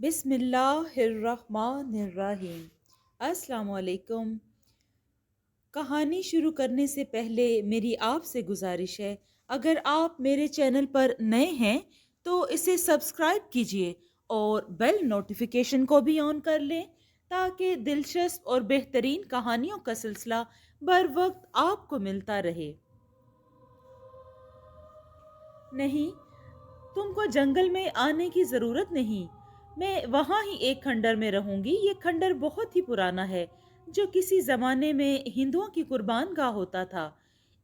بسم اللہ الرحمن الرحیم۔ السلام علیکم۔ کہانی شروع کرنے سے پہلے میری آپ سے گزارش ہے، اگر آپ میرے چینل پر نئے ہیں تو اسے سبسکرائب کیجئے اور بیل نوٹیفیکیشن کو بھی آن کر لیں تاکہ دلچسپ اور بہترین کہانیوں کا سلسلہ بر وقت آپ کو ملتا رہے۔ نہیں، تم کو جنگل میں آنے کی ضرورت نہیں، میں وہاں ہی ایک کھنڈر میں رہوں گی۔ یہ کھنڈر بہت ہی پرانا ہے، جو کسی زمانے میں ہندوؤں کی قربان گاہ ہوتا تھا۔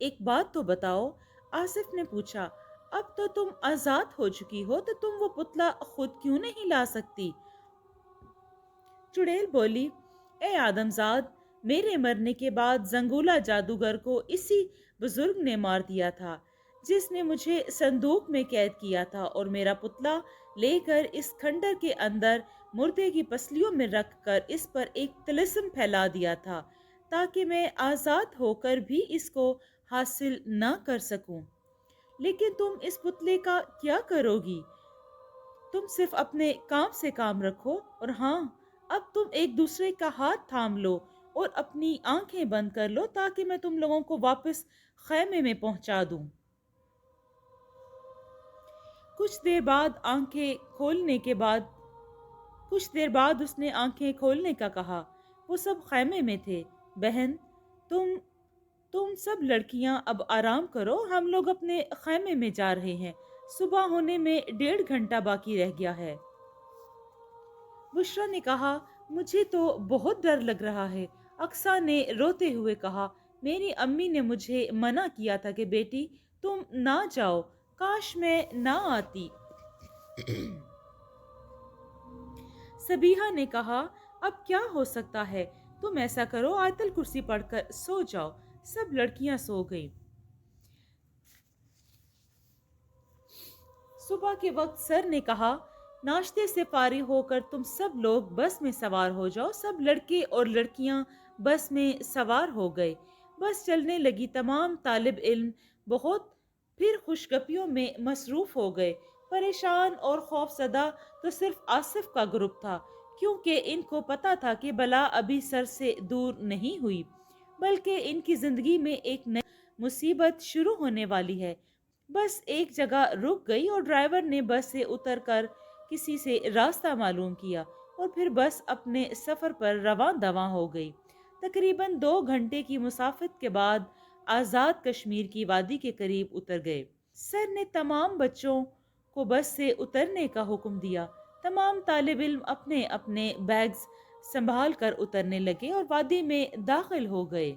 ایک بات تو بتاؤ، آصف نے پوچھا، اب تو تم آزاد ہو چکی ہو تو تم وہ پتلا خود کیوں نہیں لا سکتی؟ چڑیل بولی، اے آدمزاد، میرے مرنے کے بعد زنگولا جادوگر کو اسی بزرگ نے مار دیا تھا جس نے مجھے صندوق میں قید کیا تھا، اور میرا پتلا لے کر اس کھنڈر کے اندر مردے کی پسلیوں میں رکھ کر اس پر ایک طلسم پھیلا دیا تھا تاکہ میں آزاد ہو کر بھی اس کو حاصل نہ کر سکوں۔ لیکن تم اس پتلے کا کیا کرو گی؟ تم صرف اپنے کام سے کام رکھو، اور ہاں، اب تم ایک دوسرے کا ہاتھ تھام لو اور اپنی آنکھیں بند کر لو تاکہ میں تم لوگوں کو واپس خیمے میں پہنچا دوں۔ کچھ دیر بعد آنکھیں کھولنے کے بعد کچھ دیر بعد اس نے آنکھیں کھولنے کا کہا۔ وہ سب خیمے میں تھے۔ بہن، تم سب لڑکیاں اب آرام کرو، ہم لوگ اپنے خیمے میں جا رہے ہیں، صبح ہونے میں 1.5 گھنٹہ باقی رہ گیا ہے۔ بشرا نے کہا، مجھے تو بہت ڈر لگ رہا ہے۔ اقصیٰ نے روتے ہوئے کہا، میری امی نے مجھے منع کیا تھا کہ بیٹی تم نہ جاؤ، کاش میں نہ آتی۔ سبیحہ نے کہا، اب کیا ہو سکتا ہے، تم ایسا کرو، آیت الکرسی پڑھ کر سو جاؤ۔ سب لڑکیاں سو گئیں۔ صبح کے وقت سر نے کہا، ناشتے سے فارغ ہو کر تم سب لوگ بس میں سوار ہو جاؤ۔ سب لڑکے اور لڑکیاں بس میں سوار ہو گئے۔ بس چلنے لگی۔ تمام طالب علم بہت پھر خوشگپیوں میں مصروف ہو گئے۔ پریشان اور خوف زدہ تو صرف آصف کا گروپ تھا، کیونکہ ان کو پتا تھا کہ بلا ابھی سر سے دور نہیں ہوئی، بلکہ ان کی زندگی میں ایک نئی مصیبت شروع ہونے والی ہے۔ بس ایک جگہ رک گئی اور ڈرائیور نے بس سے اتر کر کسی سے راستہ معلوم کیا، اور پھر بس اپنے سفر پر رواں دواں ہو گئی۔ تقریباً 2 گھنٹے کی مسافت کے بعد آزاد کشمیر کی وادی کے قریب اتر گئے۔ سر نے تمام بچوں کو بس سے اترنے کا حکم دیا۔ تمام طالب علم اپنے اپنے بیگز سنبھال کر اترنے لگے اور وادی میں داخل ہو گئے۔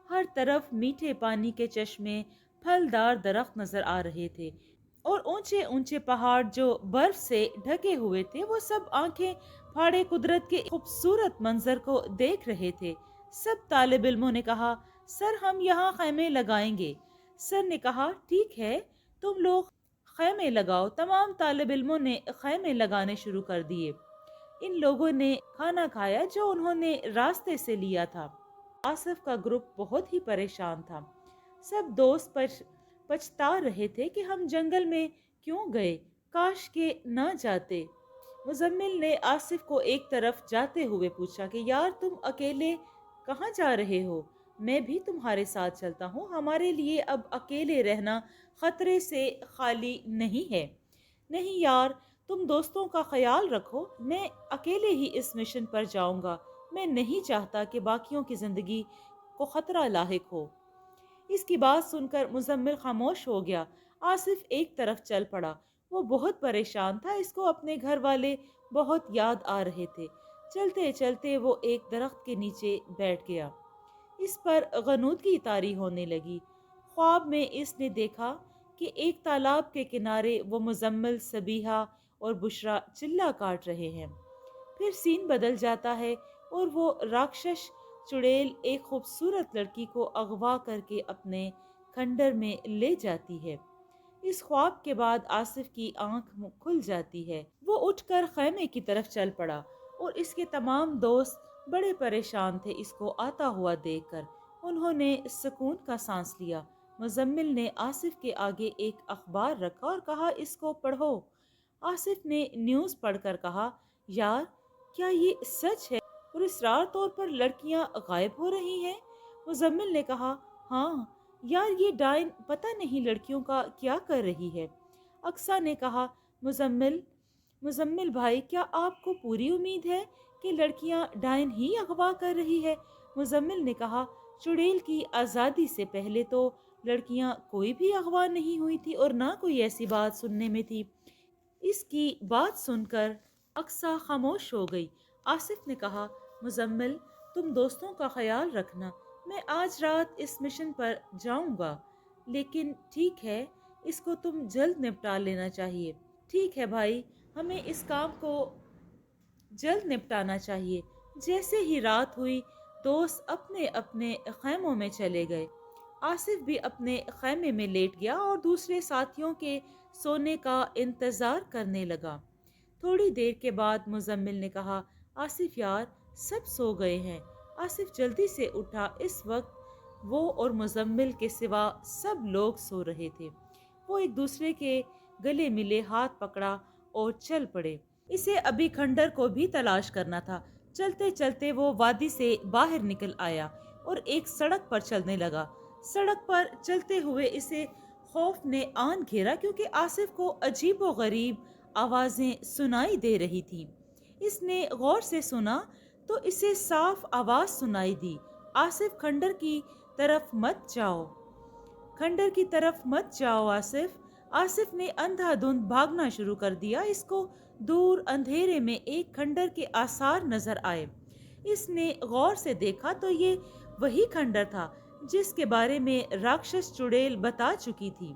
ہر طرف میٹھے پانی کے چشمے، پھلدار درخت نظر آ رہے تھے، اور اونچے اونچے پہاڑ جو برف سے ڈھکے ہوئے تھے وہ سب آنکھیں پھاڑے قدرت کے خوبصورت منظر کو دیکھ رہے تھے۔ سب طالب علموں نے کہا، سر ہم یہاں خیمے لگائیں گے۔ سر نے کہا، ٹھیک ہے، تم لوگ خیمے لگاؤ۔ تمام طالب علموں نے خیمے لگانے شروع کر دیے۔ ان لوگوں نے کھانا کھایا جو انہوں نے راستے سے لیا تھا۔ آصف کا گروپ بہت ہی پریشان تھا۔ سب دوست پچھتا رہے تھے کہ ہم جنگل میں کیوں گئے، کاش کہ نہ جاتے۔ مزمل نے آصف کو ایک طرف جاتے ہوئے پوچھا کہ یار تم اکیلے کہاں جا رہے ہو؟ میں بھی تمہارے ساتھ چلتا ہوں، ہمارے لیے اب اکیلے رہنا خطرے سے خالی نہیں ہے۔ نہیں یار، تم دوستوں کا خیال رکھو، میں اکیلے ہی اس مشن پر جاؤں گا، میں نہیں چاہتا کہ باقیوں کی زندگی کو خطرہ لاحق ہو۔ اس کی بات سن کر مزمل خاموش ہو گیا۔ آصف ایک طرف چل پڑا۔ وہ بہت پریشان تھا، اس کو اپنے گھر والے بہت یاد آ رہے تھے۔ چلتے چلتے وہ ایک درخت کے نیچے بیٹھ گیا۔ اس پر غنودگی طاری ہونے لگی۔ خواب میں اس نے دیکھا کہ ایک تالاب کے کنارے وہ مزمل، سبیحہ اور بشرا چلہ کاٹ رہے ہیں۔ پھر سین بدل جاتا ہے اور وہ راکشش چڑیل ایک خوبصورت لڑکی کو اغوا کر کے اپنے کھنڈر میں لے جاتی ہے۔ اس خواب کے بعد آصف کی آنکھ کھل جاتی ہے۔ وہ اٹھ کر خیمے کی طرف چل پڑا، اور اس کے تمام دوست بڑے پریشان تھے اس کو آتا ہوا دیکھ کر۔ انہوں نے سکون کا سانس لیا۔ مزمل نے آصف کے آگے ایک اخبار رکھا اور کہا، اس کو پڑھو۔ آصف نے نیوز پڑھ کر کہا، یار کیا یہ سچ ہے اور اسرار طور پر لڑکیاں غائب ہو رہی ہیں؟ مزمل نے کہا، ہاں یار یہ ڈائن پتہ نہیں لڑکیوں کا کیا کر رہی ہے۔ اقصیٰ نے کہا، مزمل مزمل بھائی کیا آپ کو پوری امید ہے کہ لڑکیاں ڈائن ہی اغوا کر رہی ہے؟ مزمل نے کہا، چڑیل کی آزادی سے پہلے تو لڑکیاں کوئی بھی اغوا نہیں ہوئی تھی اور نہ کوئی ایسی بات سننے میں تھی۔ اس کی بات سن کر اقصیٰ خاموش ہو گئی۔ آصف نے کہا، مزمل تم دوستوں کا خیال رکھنا، میں آج رات اس مشن پر جاؤں گا، لیکن ٹھیک ہے اس کو تم جلد نپٹا لینا چاہیے۔ ٹھیک ہے بھائی، ہمیں اس کام کو جلد نپٹانا چاہیے۔ جیسے ہی رات ہوئی دوست اپنے اپنے خیموں میں چلے گئے۔ آصف بھی اپنے خیمے میں لیٹ گیا اور دوسرے ساتھیوں کے سونے کا انتظار کرنے لگا۔ تھوڑی دیر کے بعد مزمل نے کہا، آصف یار سب سو گئے ہیں۔ آصف جلدی سے اٹھا۔ اس وقت وہ اور مزمل کے سوا سب لوگ سو رہے تھے۔ وہ ایک دوسرے کے گلے ملے، ہاتھ پکڑا اور چل پڑے۔ اسے ابھی کھنڈر کو بھی تلاش کرنا تھا۔ چلتے چلتے وہ وادی سے باہر نکل آیا اور ایک سڑک پر چلنے لگا۔ سڑک پر چلتے ہوئے اسے خوف نے آن گھیرا کیونکہ آصف کو عجیب و غریب آوازیں سنائی دے رہی تھی۔ اس نے غور سے سنا تو اسے صاف آواز سنائی دی، آصف کھنڈر کی طرف مت جاؤ، کھنڈر کی طرف مت جاؤ آصف۔ آصف نے اندھا دھند بھاگنا شروع کر دیا۔ اس کو دور اندھیرے میں ایک کھنڈر کے آثار نظر آئے۔ اس نے غور سے دیکھا تو یہ وہی کھنڈر تھا جس کے بارے میں راکشس چڑیل بتا چکی تھی۔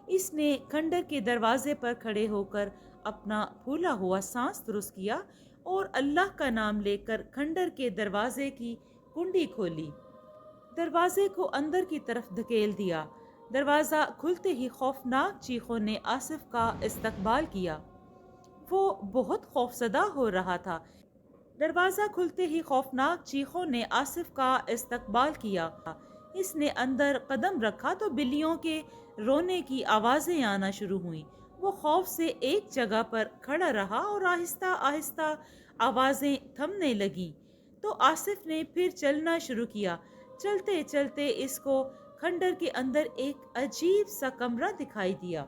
اس نے کھنڈر کے دروازے پر کھڑے ہو کر اپنا پھولا ہوا سانس درست کیا اور اللہ کا نام لے کر کھنڈر کے دروازے کی کنڈی کھولی۔ دروازے کو اندر کی طرف دھکیل دیا۔ دروازہ کھلتے ہی خوفناک چیخوں نے آصف کا استقبال کیا۔ وہ بہت خوفزدہ ہو رہا تھا۔ دروازہ کھلتے ہی خوفناک چیخوں نے آصف کا استقبال کیا۔ اس نے اندر قدم رکھا تو بلیوں کے رونے کی آوازیں آنا شروع ہوئیں۔ وہ خوف سے ایک جگہ پر کھڑا رہا اور آہستہ آہستہ آوازیں تھمنے لگیں تو آصف نے پھر چلنا شروع کیا۔ چلتے چلتے اس کو کھنڈر کے اندر ایک عجیب سا کمرہ دکھائی دیا۔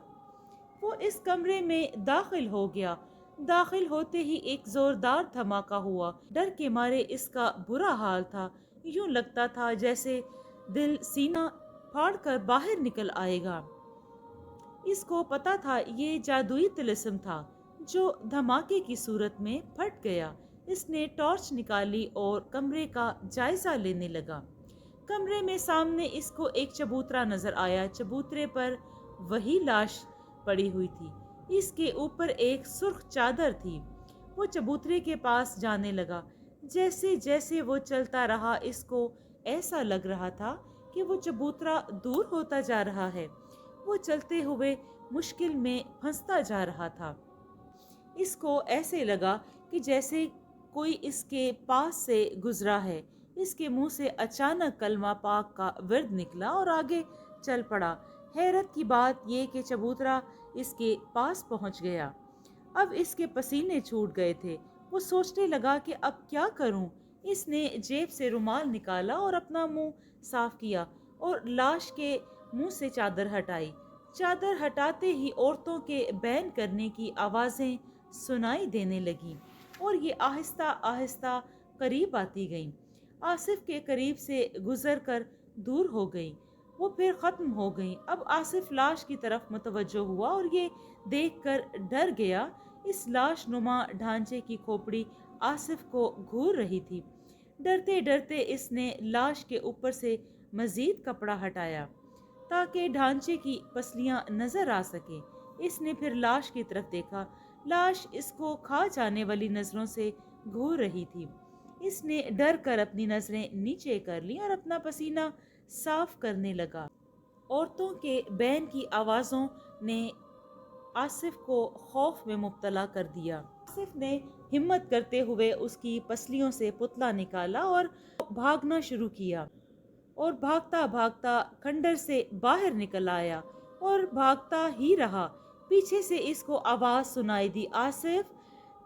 وہ اس کمرے میں داخل ہو گیا۔ داخل ہوتے ہی ایک زوردار دھماکہ ہوا۔ ڈر کے مارے اس کا برا حال تھا۔ یوں لگتا تھا جیسے دل سینہ پھاڑ کر باہر نکل آئے گا۔ اس کو پتا تھا یہ جادوئی طلسم تھا جو دھماکے کی صورت میں پھٹ گیا۔ اس نے ٹارچ نکالی اور کمرے کا جائزہ لینے لگا۔ کمرے میں سامنے اس کو ایک چبوترا نظر آیا۔ چبوترے پر وہی لاش پڑی ہوئی تھی۔ اس کے اوپر ایک سرخ چادر تھی۔ وہ چبوترے کے پاس جانے لگا۔ جیسے جیسے وہ چلتا رہا اس کو ایسا لگ رہا تھا کہ وہ چبوترا دور ہوتا جا رہا ہے۔ وہ چلتے ہوئے مشکل میں پھنستا جا رہا تھا۔ اس کو ایسے لگا کہ جیسے کوئی اس کے پاس سے گزرا ہے۔ اس کے منہ سے اچانک کلمہ پاک کا ورد نکلا اور آگے چل پڑا۔ حیرت کی بات یہ کہ چبوترا اس کے پاس پہنچ گیا۔ اب اس کے پسینے چھوٹ گئے تھے۔ وہ سوچنے لگا کہ اب کیا کروں۔ اس نے جیب سے رومال نکالا اور اپنا منہ صاف کیا اور لاش کے منہ سے چادر ہٹائی۔ چادر ہٹاتے ہی عورتوں کے بین کرنے کی آوازیں سنائی دینے لگیں اور یہ آہستہ آہستہ قریب آتی گئیں۔ آصف کے قریب سے گزر کر دور ہو گئیں۔ وہ پھر ختم ہو گئیں۔ اب آصف لاش کی طرف متوجہ ہوا اور یہ دیکھ کر ڈر گیا۔ اس لاش نما ڈھانچے کی کھوپڑی آصف کو گھور رہی تھی۔ ڈرتے ڈرتے اس نے لاش کے اوپر سے مزید کپڑا ہٹایا تاکہ ڈھانچے کی پسلیاں نظر آ سکیں۔ اس نے پھر لاش کی طرف دیکھا۔ لاش اس کو کھا جانے والی نظروں سے گھور رہی تھی۔ اس نے ڈر کر اپنی نظریں نیچے کر لیں اور اپنا پسینہ صاف کرنے لگا۔ عورتوں کے بین کی آوازوں نے آصف کو خوف میں مبتلا کر دیا۔ آصف نے ہمت کرتے ہوئے اس کی پسلیوں سے پتلا نکالا اور بھاگنا شروع کیا اور بھاگتا بھاگتا کھنڈر سے باہر نکل آیا اور بھاگتا ہی رہا۔ پیچھے سے اس کو آواز سنائی دی، آصف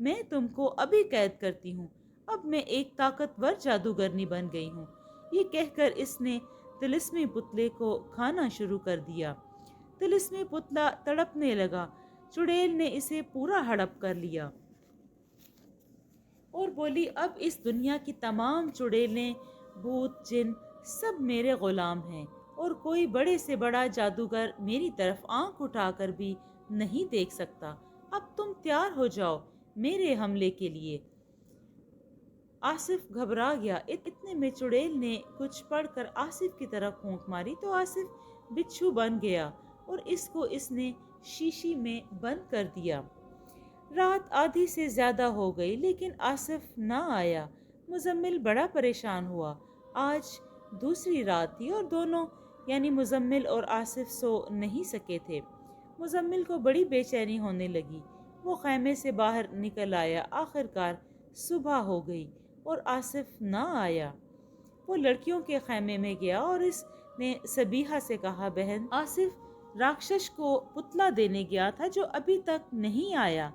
میں تم کو ابھی قید کرتی ہوں، اب میں ایک طاقتور جادوگرنی بن گئی ہوں۔ یہ کہہ کر اس نے طلسمی پتلے کو کھانا شروع کر دیا۔ طلسمی پتلا تڑپنے لگا۔ چڑیل نے اسے پورا ہڑپ کر لیا اور بولی، اب اس دنیا کی تمام چڑیلیں، بھوت، جن سب میرے غلام ہیں، اور کوئی بڑے سے بڑا جادوگر میری طرف آنکھ اٹھا کر بھی نہیں دیکھ سکتا۔ اب تم تیار ہو جاؤ میرے حملے کے لیے۔ آصف گھبرا گیا۔ اتنے میں چڑیل نے کچھ پڑھ کر آصف کی طرف پھونک ماری تو آصف بچھو بن گیا اور اس نے شیشی میں بند کر دیا۔ رات آدھی سے زیادہ ہو گئی لیکن آصف نہ آیا۔ مزمل بڑا پریشان ہوا۔ آج دوسری رات تھی اور دونوں یعنی مزمل اور آصف سو نہیں سکے تھے۔ مزمل کو بڑی بے چینی ہونے لگی۔ وہ خیمے سے باہر نکل آیا۔ آخرکار صبح ہو گئی اور آصف نہ آیا۔ وہ لڑکیوں کے خیمے میں گیا اور اس نے سبیحہ سے کہا، بہن، آصف راکشش کو پتلا دینے گیا تھا جو ابھی تک نہیں آیا۔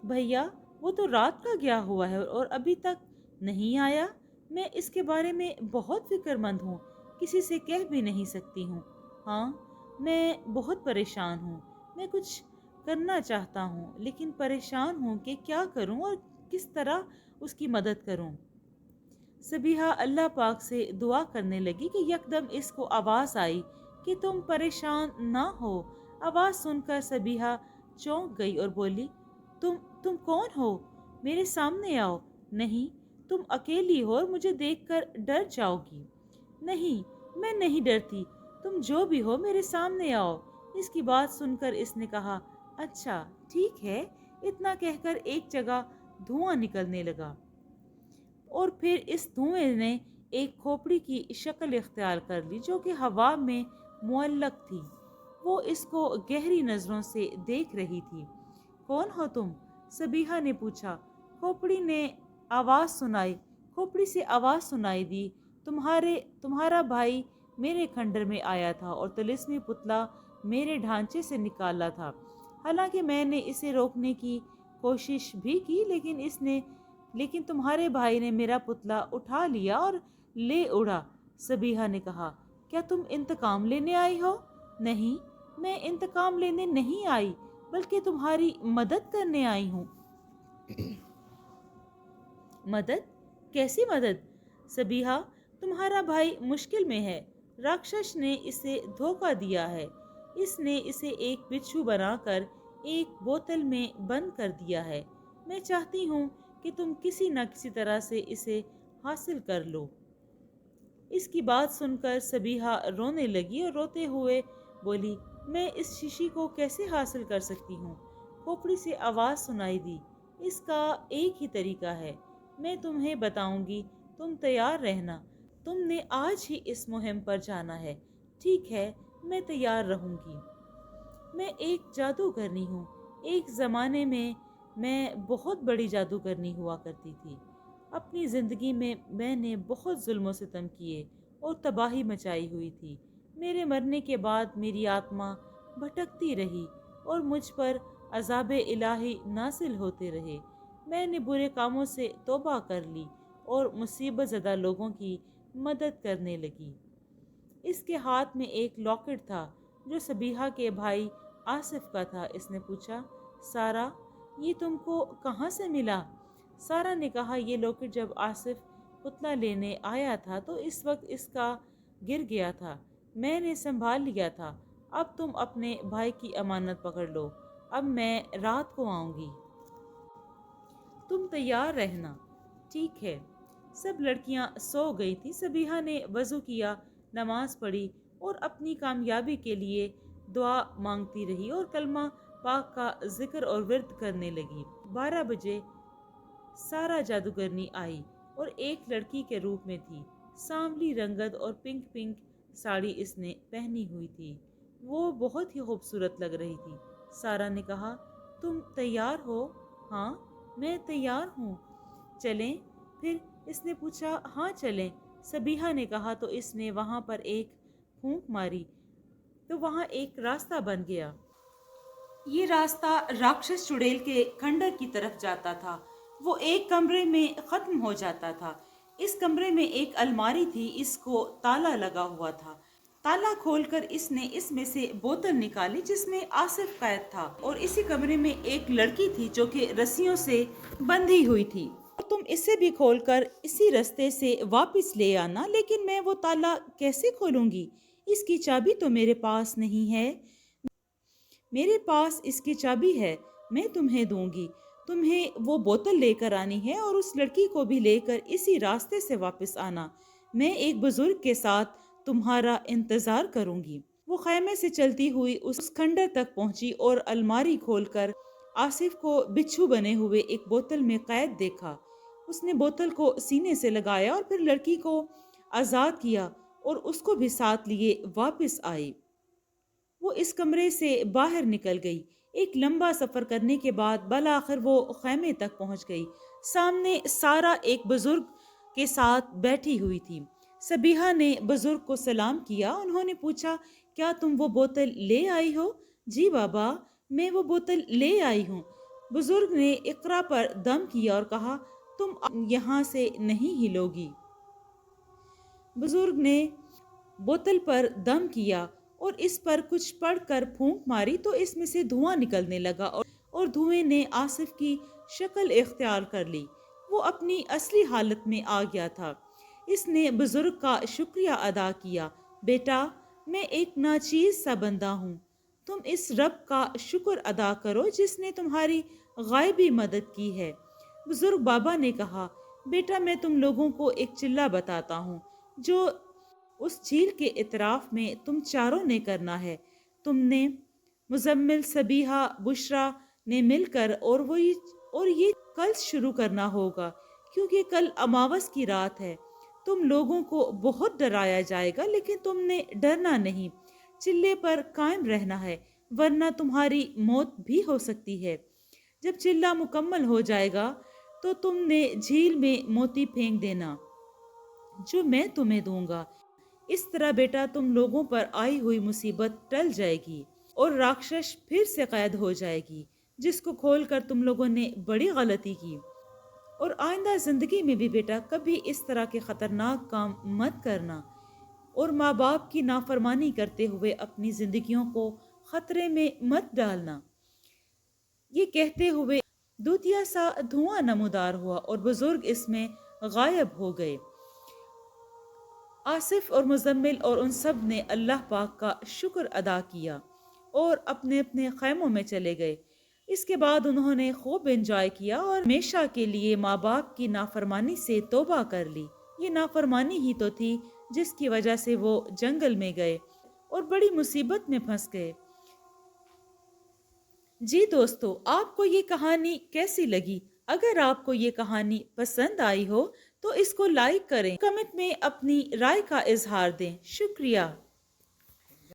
بھیا، وہ تو رات کا گیا ہوا ہے اور ابھی تک نہیں آیا۔ میں اس کے بارے میں بہت فکر مند ہوں، کسی سے کہہ بھی نہیں سکتی ہوں۔ ہاں، میں بہت پریشان ہوں۔ میں کچھ کرنا چاہتا ہوں لیکن پریشان ہوں کہ کیا کروں اور کس طرح اس کی مدد کروں۔ سبیحہ اللہ پاک سے دعا کرنے لگی کہ یکدم اس کو آواز آئی کہ تم پریشان نہ ہو۔ آواز سن کر سبیحہ چونک گئی اور بولی، تم کون ہو؟ میرے سامنے آؤ۔ نہیں، تم اکیلی ہو اور مجھے دیکھ کر ڈر جاؤ گی۔ نہیں، میں نہیں ڈرتی، تم جو بھی ہو میرے سامنے آؤ۔ اس کی بات سن کر اس نے کہا، اچھا ٹھیک ہے۔ اتنا کہہ کر ایک جگہ دھواں نکلنے لگا اور پھر اس دھوئیں نے ایک کھوپڑی کی شکل اختیار کر لی جو کہ ہوا میں معلق تھی۔ وہ اس کو گہری نظروں سے دیکھ رہی تھی۔ کون ہو تم؟ سبیحہ نے پوچھا۔ کھوپڑی سے آواز سنائی دی، تمہارا بھائی میرے کھنڈر میں آیا تھا اور طلسمی پتلا میرے ڈھانچے سے نکالا تھا۔ حالانکہ میں نے اسے روکنے کی کوشش بھی کی لیکن تمہارے بھائی نے میرا پتلا اٹھا لیا اور لے اڑا۔ سبیحہ نے کہا، کیا تم انتقام لینے آئی ہو؟ نہیں، میں انتقام لینے نہیں آئی بلکہ تمہاری مدد کرنے آئی ہوں۔ مدد؟ کیسی مدد؟ سبیحہ، تمہارا بھائی مشکل میں ہے۔ راکشش نے اسے دھوکہ دیا ہے۔ اس نے اسے ایک بچھو بنا کر ایک بوتل میں بند کر دیا ہے۔ میں چاہتی ہوں کہ تم کسی نہ کسی طرح سے اسے حاصل کر لو۔ اس کی بات سن کر سبیحہ رونے لگی اور روتے ہوئے بولی، میں اس شیشی کو کیسے حاصل کر سکتی ہوں؟ کھوپڑی سے آواز سنائی دی، اس کا ایک ہی طریقہ ہے، میں تمہیں بتاؤں گی، تم تیار رہنا۔ تم نے آج ہی اس مہم پر جانا ہے۔ ٹھیک ہے، میں تیار رہوں گی۔ میں ایک جادوگرنی ہوں۔ ایک زمانے میں بہت بڑی جادوگرنی ہوا کرتی تھی۔ اپنی زندگی میں نے بہت ظلم و ستم کیے اور تباہی مچائی ہوئی تھی۔ میرے مرنے کے بعد میری آتما بھٹکتی رہی اور مجھ پر عذاب الہی نازل ہوتے رہے۔ میں نے برے کاموں سے توبہ کر لی اور مصیبت زدہ لوگوں کی مدد کرنے لگی۔ اس کے ہاتھ میں ایک لاکٹ تھا جو سبیحہ کے بھائی آصف کا تھا۔ اس نے پوچھا، سارا، یہ تم کو کہاں سے ملا؟ سارا نے کہا، یہ لاکٹ جب آصف پتلا لینے آیا تھا تو اس وقت اس کا گر گیا تھا، میں نے سنبھال لیا تھا۔ اب تم اپنے بھائی کی امانت پکڑ لو، اب میں رات کو آؤں گی۔ تم تیار رہنا۔ ٹھیک ہے۔ سب لڑکیاں سو گئی تھی۔ سبیحہ نے وضو کیا، نماز پڑھی اور اپنی کامیابی کے لیے دعا مانگتی رہی اور کلمہ پاک کا ذکر اور ورد کرنے لگی۔ 12 بجے سارا جادوگرنی آئی اور ایک لڑکی کے روپ میں تھی۔ سانولی رنگت اور پنک ساڑی اس نے پہنی ہوئی تھی۔ وہ بہت ہی خوبصورت لگ رہی تھی۔ سارا نے کہا، تم تیار ہو؟ ہاں، میں تیار ہوں۔ چلیں پھر؟ اس نے پوچھا۔ ہاں چلیں، سبیحہ نے کہا تو اس نے وہاں پر ایک پھونک ماری تو وہاں ایک راستہ بن گیا۔ یہ راستہ راکشس چڑیل کے کھنڈر کی طرف جاتا تھا۔ وہ ایک کمرے میں ختم ہو جاتا تھا۔ اس کمرے میں ایک الماری تھی، اس کو تالا لگا ہوا تھا۔ تالا کھول کر اس نے اس میں سے بوتل نکالی جس میں آصف قید تھا، اور اسی کمرے میں ایک لڑکی تھی جو کہ رسیوں سے بندھی ہوئی تھی۔ اور تم اسے بھی کھول کر اسی رستے سے واپس لے آنا، لیکن میں وہ تالا کیسے کھولوں گی؟ اس کی چابی تو میرے پاس نہیں ہے۔ میرے پاس اس کی چابی ہے، میں تمہیں دوں گی۔ تمہیں وہ بوتل لے کر آنی ہے اور اس لڑکی کو بھی لے کر اسی راستے سے واپس آنا۔ میں ایک بزرگ کے ساتھ تمہارا انتظار کروں گی۔ وہ خیمے سے چلتی ہوئی اس کھنڈر تک پہنچی اور الماری کھول کر آصف کو بچھو بنے ہوئے ایک بوتل میں قید دیکھا۔ اس نے بوتل کو سینے سے لگایا اور پھر لڑکی کو آزاد کیا اور اس کو بھی ساتھ لیے واپس آئی۔ وہ اس کمرے سے باہر نکل گئی۔ ایک لمبا سفر کرنے کے بعد بالآخر وہ خیمے تک پہنچ گئی۔ سامنے سارا ایک بزرگ کے ساتھ بیٹھی ہوئی تھی۔ سبیحہ نے بزرگ کو سلام کیا۔ انہوں نے پوچھا، کیا تم وہ بوتل لے آئی ہو؟ جی بابا، میں وہ بوتل لے آئی ہوں۔ بزرگ نے اقرا پر دم کیا اور کہا، تم یہاں سے نہیں ہلو گی۔ بزرگ نے بوتل پر دم کیا اور اس پر کچھ پڑھ کر پھونک ماری تو اس میں سے دھواں نکلنے لگا اور دھوئیں نے آصف کی شکل اختیار کر لی۔ وہ اپنی اصلی حالت میں آ گیا تھا۔ اس نے بزرگ کا شکریہ ادا کیا۔ بیٹا، میں ایک ناچیز سا بندہ ہوں۔ تم اس رب کا شکر ادا کرو جس نے تمہاری غائبی مدد کی ہے۔ بزرگ بابا نے کہا، بیٹا میں تم لوگوں کو ایک چلہ بتاتا ہوں جو اس جھیل کے اطراف میں تم چاروں نے کرنا ہے۔ تم نے، مزمل، سبیحہ، بشرا نے مل کر اور یہ کل شروع کرنا ہوگا کیونکہ کل اماوس کی رات ہے۔ تم لوگوں کو بہت ڈرایا جائے گا لیکن تم نے ڈرنا نہیں، چلے پر قائم رہنا ہے ورنہ تمہاری موت بھی ہو سکتی ہے۔ جب چلہ مکمل ہو جائے گا تو تم نے جھیل میں موتی پھینک دینا جو میں تمہیں دوں گا۔ اس طرح بیٹا تم لوگوں پر آئی ہوئی مصیبت ٹل جائے گی اور راکشس پھر سے قید ہو جائے گی جس کو کھول کر تم لوگوں نے بڑی غلطی کی۔ اور آئندہ زندگی میں بھی بیٹا کبھی اس طرح کے خطرناک کام مت کرنا اور ماں باپ کی نافرمانی کرتے ہوئے اپنی زندگیوں کو خطرے میں مت ڈالنا۔ یہ کہتے ہوئے دودیا سا دھواں نمودار ہوا اور بزرگ اس میں غائب ہو گئے۔ آصف اور مزمل اور ان سب نے اللہ پاک کا شکر ادا کیا اور اپنے اپنے خیموں میں چلے گئے۔ اس کے بعد انہوں نے خوب انجوائے کیا اور ہمیشہ کے لیے ماں باپ کی نافرمانی سے توبہ کر لی۔ یہ نافرمانی ہی تو تھی جس کی وجہ سے وہ جنگل میں گئے اور بڑی مصیبت میں پھنس گئے۔ جی دوستو، آپ کو یہ کہانی کیسی لگی؟ اگر آپ کو یہ کہانی پسند آئی ہو تو اس کو لائک کریں، کمنٹ میں اپنی رائے کا اظہار دیں۔ شکریہ۔